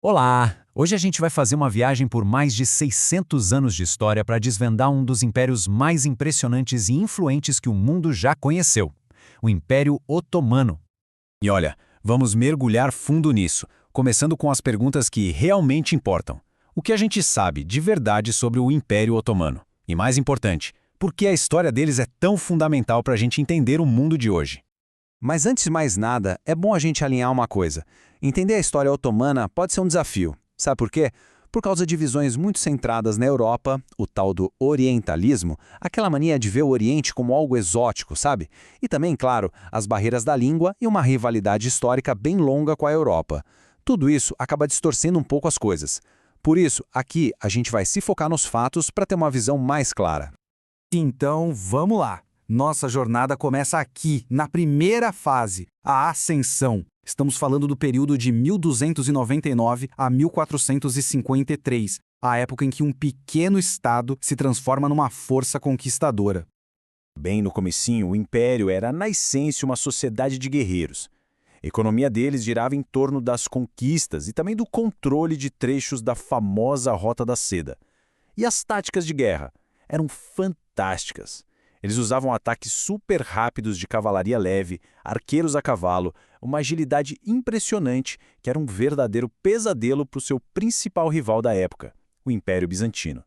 Olá! Hoje a gente vai fazer uma viagem por mais de 600 anos de história para desvendar um dos impérios mais impressionantes e influentes que o mundo já conheceu, o Império Otomano. E olha, vamos mergulhar fundo nisso, começando com as perguntas que realmente importam. O que a gente sabe de verdade sobre o Império Otomano? E mais importante, por que a história deles é tão fundamental para a gente entender o mundo de hoje? Mas antes de mais nada, é bom a gente alinhar uma coisa. Entender a história otomana pode ser um desafio. Sabe por quê? Por causa de visões muito centradas na Europa, o tal do orientalismo, aquela mania de ver o Oriente como algo exótico, sabe? E também, claro, as barreiras da língua e uma rivalidade histórica bem longa com a Europa. Tudo isso acaba distorcendo um pouco as coisas. Por isso, aqui a gente vai se focar nos fatos para ter uma visão mais clara. Então, vamos lá. Nossa jornada começa aqui, na primeira fase, a ascensão. Estamos falando do período de 1299 a 1453, a época em que um pequeno estado se transforma numa força conquistadora. Bem no comecinho, o Império era, na essência, uma sociedade de guerreiros. A economia deles girava em torno das conquistas e também do controle de trechos da famosa Rota da Seda. E as táticas de guerra eram fantásticas. Eles usavam ataques super rápidos de cavalaria leve, arqueiros a cavalo, uma agilidade impressionante que era um verdadeiro pesadelo para o seu principal rival da época, o Império Bizantino.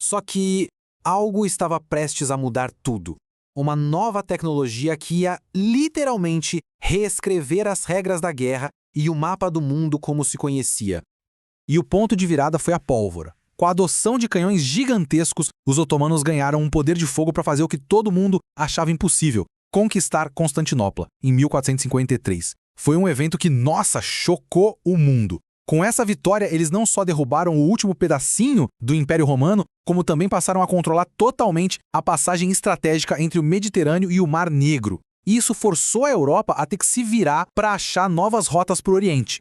Só que algo estava prestes a mudar tudo. Uma nova tecnologia que ia literalmente reescrever as regras da guerra e o mapa do mundo como se conhecia. E o ponto de virada foi a pólvora. Com a adoção de canhões gigantescos, os otomanos ganharam um poder de fogo para fazer o que todo mundo achava impossível: conquistar Constantinopla, em 1453. Foi um evento que, nossa, chocou o mundo. Com essa vitória, eles não só derrubaram o último pedacinho do Império Romano, como também passaram a controlar totalmente a passagem estratégica entre o Mediterrâneo e o Mar Negro. Isso forçou a Europa a ter que se virar para achar novas rotas para o Oriente.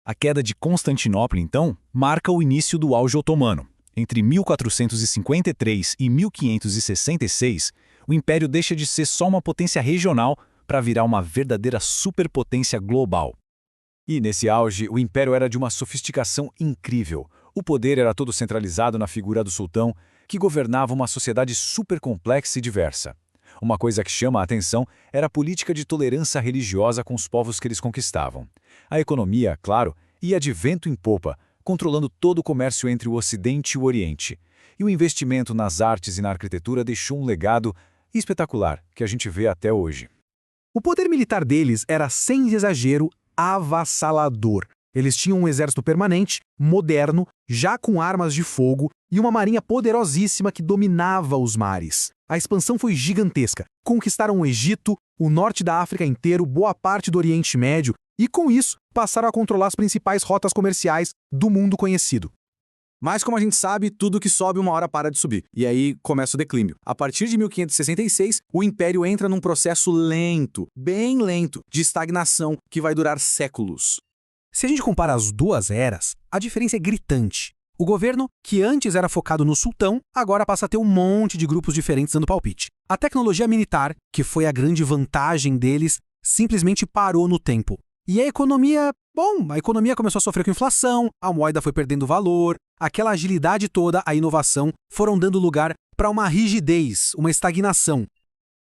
A queda de Constantinopla, então, marca o início do auge otomano. Entre 1453 e 1566, o Império deixa de ser só uma potência regional para virar uma verdadeira superpotência global. E nesse auge, o Império era de uma sofisticação incrível. O poder era todo centralizado na figura do sultão, que governava uma sociedade super complexa e diversa. Uma coisa que chama a atenção era a política de tolerância religiosa com os povos que eles conquistavam. A economia, claro, ia de vento em popa, controlando todo o comércio entre o Ocidente e o Oriente. E o investimento nas artes e na arquitetura deixou um legado espetacular que a gente vê até hoje. O poder militar deles era, sem exagero, avassalador. Eles tinham um exército permanente, moderno, já com armas de fogo e uma marinha poderosíssima que dominava os mares. A expansão foi gigantesca. Conquistaram o Egito, o norte da África inteiro, boa parte do Oriente Médio e, com isso, passaram a controlar as principais rotas comerciais do mundo conhecido. Mas, como a gente sabe, tudo que sobe uma hora para de subir. E aí começa o declínio. A partir de 1566, o Império entra num processo lento, bem lento, de estagnação que vai durar séculos. Se a gente compara as duas eras, a diferença é gritante. O governo, que antes era focado no sultão, agora passa a ter um monte de grupos diferentes dando palpite. A tecnologia militar, que foi a grande vantagem deles, simplesmente parou no tempo. E a economia começou a sofrer com inflação, a moeda foi perdendo valor, aquela agilidade toda, a inovação, foram dando lugar para uma rigidez, uma estagnação.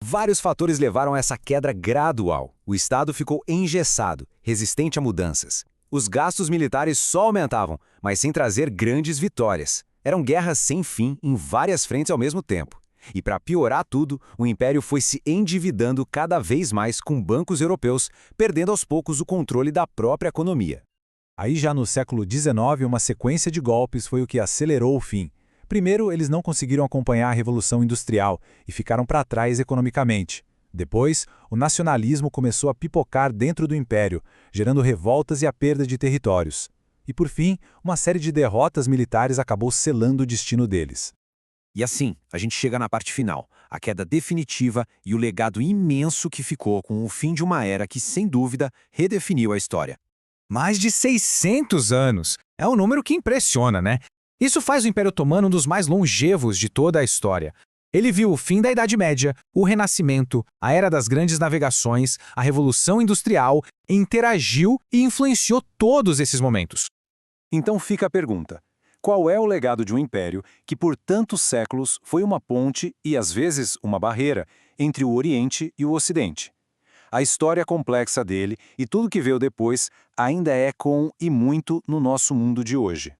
Vários fatores levaram a essa queda gradual. O Estado ficou engessado, resistente a mudanças. Os gastos militares só aumentavam, mas sem trazer grandes vitórias. Eram guerras sem fim em várias frentes ao mesmo tempo. E para piorar tudo, o Império foi se endividando cada vez mais com bancos europeus, perdendo aos poucos o controle da própria economia. Aí já no século XIX, uma sequência de golpes foi o que acelerou o fim. Primeiro, eles não conseguiram acompanhar a Revolução Industrial e ficaram para trás economicamente. Depois, o nacionalismo começou a pipocar dentro do Império, gerando revoltas e a perda de territórios. E por fim, uma série de derrotas militares acabou selando o destino deles. E assim, a gente chega na parte final, a queda definitiva e o legado imenso que ficou com o fim de uma era que, sem dúvida, redefiniu a história. Mais de 600 anos! É um número que impressiona, né? Isso faz o Império Otomano um dos mais longevos de toda a história. Ele viu o fim da Idade Média, o Renascimento, a Era das Grandes Navegações, a Revolução Industrial, interagiu e influenciou todos esses momentos. Então fica a pergunta: qual é o legado de um império que por tantos séculos foi uma ponte e, às vezes, uma barreira entre o Oriente e o Ocidente? A história complexa dele e tudo que veio depois ainda ecoam e muito no nosso mundo de hoje.